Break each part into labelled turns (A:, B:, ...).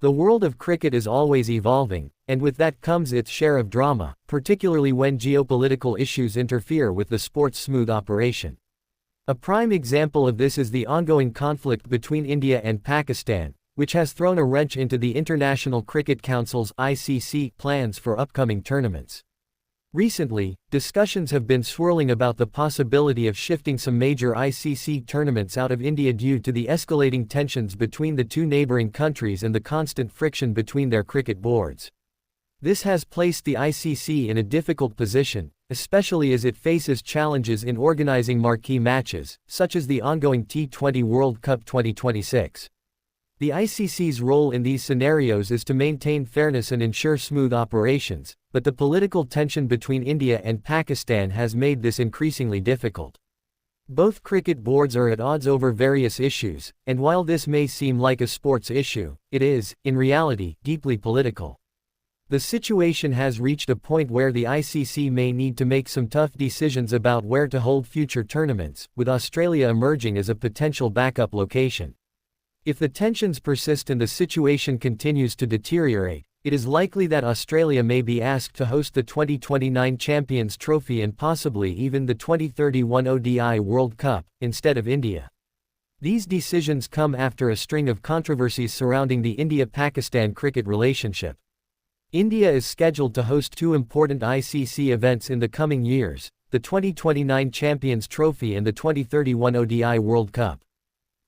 A: The world of cricket is always evolving, and with that comes its share of drama, particularly when geopolitical issues interfere with the sport's smooth operation. A prime example of this is the ongoing conflict between India and Pakistan, which has thrown a wrench into the International Cricket Council's (ICC) plans for upcoming tournaments. Recently, discussions have been swirling about the possibility of shifting some major ICC tournaments out of India due to the escalating tensions between the two neighboring countries and the constant friction between their cricket boards. This has placed the ICC in a difficult position, especially as it faces challenges in organizing marquee matches, such as the ongoing T20 World Cup 2026. The ICC's role in these scenarios is to maintain fairness and ensure smooth operations, but the political tension between India and Pakistan has made this increasingly difficult. Both cricket boards are at odds over various issues, and while this may seem like a sports issue, it is, in reality, deeply political. The situation has reached a point where the ICC may need to make some tough decisions about where to hold future tournaments, with Australia emerging as a potential backup location. If the tensions persist and the situation continues to deteriorate, it is likely that Australia may be asked to host the 2029 Champions Trophy and possibly even the 2031 ODI World Cup, instead of India. These decisions come after a string of controversies surrounding the India-Pakistan cricket relationship. India is scheduled to host two important ICC events in the coming years, the 2029 Champions Trophy and the 2031 ODI World Cup.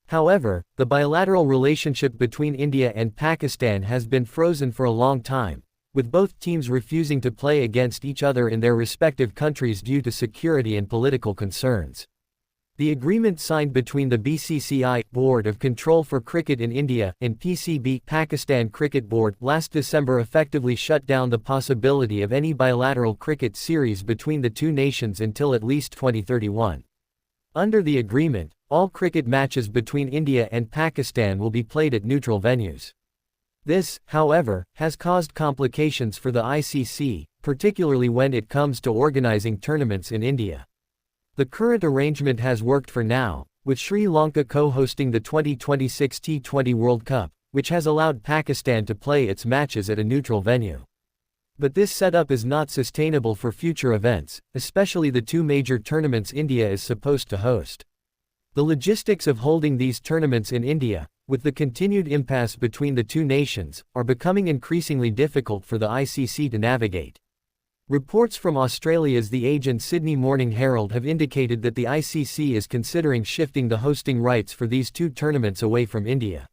A: However, the bilateral relationship between India and Pakistan has been frozen for a long time, with both teams refusing to play against each other in their respective countries due to security and political concerns. The agreement signed between the BCCI, Board of Control for Cricket in India, and PCB, Pakistan Cricket Board, last December effectively shut down the possibility of any bilateral cricket series between the two nations until at least 2031. Under the agreement, all cricket matches between India and Pakistan will be played at neutral venues. This, however, has caused complications for the ICC, particularly when it comes to organizing tournaments in India. The current arrangement has worked for now, with Sri Lanka co-hosting the 2026 T20 World Cup, which has allowed Pakistan to play its matches at a neutral venue. But this setup is not sustainable for future events, especially the two major tournaments India is supposed to host. The logistics of holding these tournaments in India, with the continued impasse between the two nations, are becoming increasingly difficult for the ICC to navigate. Reports from Australia's The Age and Sydney Morning Herald have indicated that the ICC is considering shifting the hosting rights for these two tournaments away from India.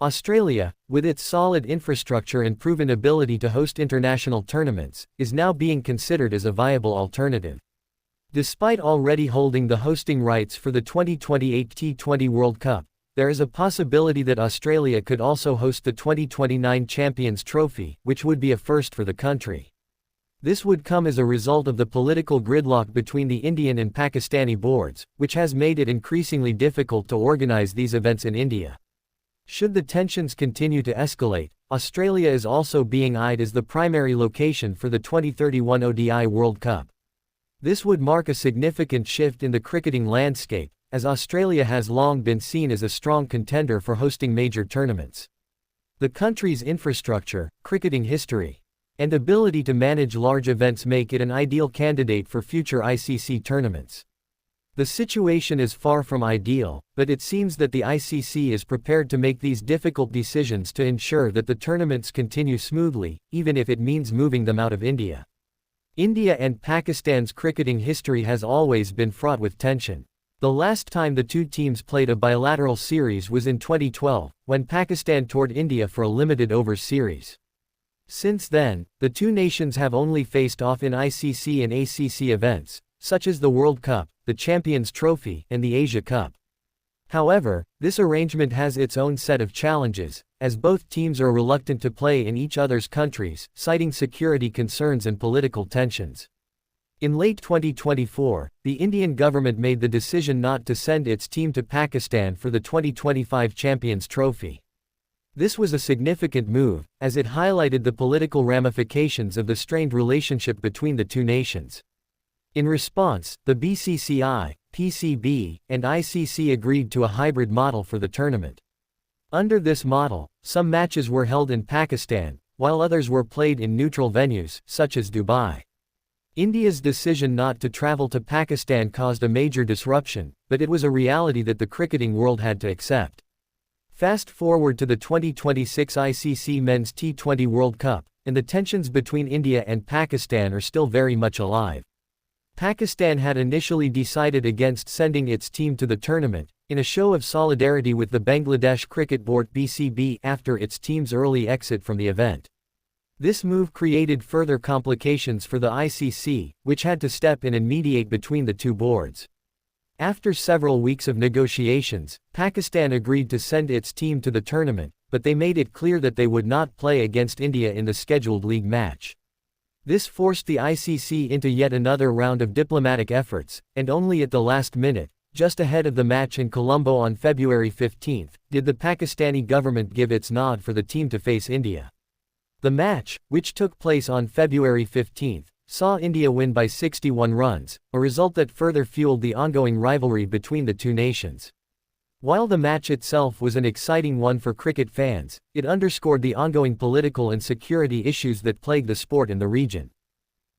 A: Australia, with its solid infrastructure and proven ability to host international tournaments, is now being considered as a viable alternative. Despite already holding the hosting rights for the 2028 T20 World Cup, there is a possibility that Australia could also host the 2029 Champions Trophy, which would be a first for the country. This would come as a result of the political gridlock between the Indian and Pakistani boards, which has made it increasingly difficult to organize these events in India. Should the tensions continue to escalate, Australia is also being eyed as the primary location for the 2031 ODI World Cup. This would mark a significant shift in the cricketing landscape, as Australia has long been seen as a strong contender for hosting major tournaments. The country's infrastructure, cricketing history, and ability to manage large events make it an ideal candidate for future ICC tournaments. The situation is far from ideal, but it seems that the ICC is prepared to make these difficult decisions to ensure that the tournaments continue smoothly, even if it means moving them out of India. India and Pakistan's cricketing history has always been fraught with tension. The last time the two teams played a bilateral series was in 2012, when Pakistan toured India for a limited overs series. Since then, the two nations have only faced off in ICC and ACC events, such as the World Cup, the Champions Trophy, and the Asia Cup. However, this arrangement has its own set of challenges, as both teams are reluctant to play in each other's countries, citing security concerns and political tensions. In late 2024, the Indian government made the decision not to send its team to Pakistan for the 2025 Champions Trophy. This was a significant move, as it highlighted the political ramifications of the strained relationship between the two nations. In response, the BCCI, PCB, and ICC agreed to a hybrid model for the tournament. Under this model, some matches were held in Pakistan, while others were played in neutral venues, such as Dubai. India's decision not to travel to Pakistan caused a major disruption, but it was a reality that the cricketing world had to accept. Fast forward to the 2026 ICC Men's T20 World Cup, and the tensions between India and Pakistan are still very much alive. Pakistan had initially decided against sending its team to the tournament, in a show of solidarity with the Bangladesh Cricket Board (BCB) after its team's early exit from the event. This move created further complications for the ICC, which had to step in and mediate between the two boards. After several weeks of negotiations, Pakistan agreed to send its team to the tournament, but they made it clear that they would not play against India in the scheduled league match. This forced the ICC into yet another round of diplomatic efforts, and only at the last minute, just ahead of the match in Colombo on February 15, did the Pakistani government give its nod for the team to face India. The match, which took place on February 15, saw India win by 61 runs, a result that further fueled the ongoing rivalry between the two nations. While the match itself was an exciting one for cricket fans, it underscored the ongoing political and security issues that plague the sport in the region.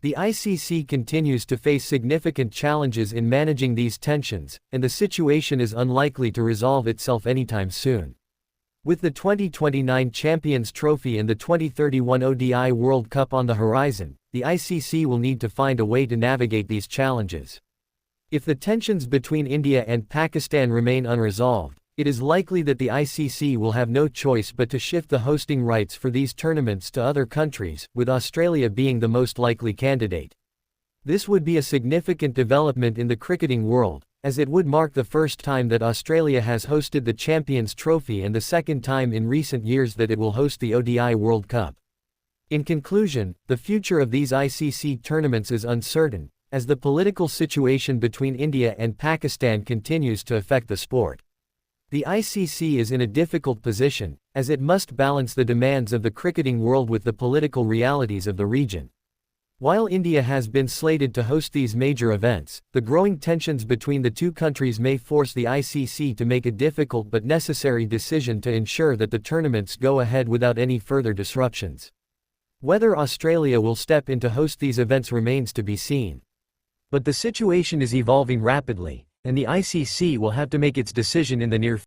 A: The ICC continues to face significant challenges in managing these tensions, and the situation is unlikely to resolve itself anytime soon. With the 2029 Champions Trophy and the 2031 ODI World Cup on the horizon, the ICC will need to find a way to navigate these challenges. If the tensions between India and Pakistan remain unresolved, it is likely that the ICC will have no choice but to shift the hosting rights for these tournaments to other countries, with Australia being the most likely candidate. This would be a significant development in the cricketing world, as it would mark the first time that Australia has hosted the Champions Trophy and the second time in recent years that it will host the ODI World Cup. In conclusion, the future of these ICC tournaments is uncertain, as the political situation between India and Pakistan continues to affect the sport. The ICC is in a difficult position, as it must balance the demands of the cricketing world with the political realities of the region. While India has been slated to host these major events, the growing tensions between the two countries may force the ICC to make a difficult but necessary decision to ensure that the tournaments go ahead without any further disruptions. Whether Australia will step in to host these events remains to be seen. But the situation is evolving rapidly, and the ICC will have to make its decision in the near future.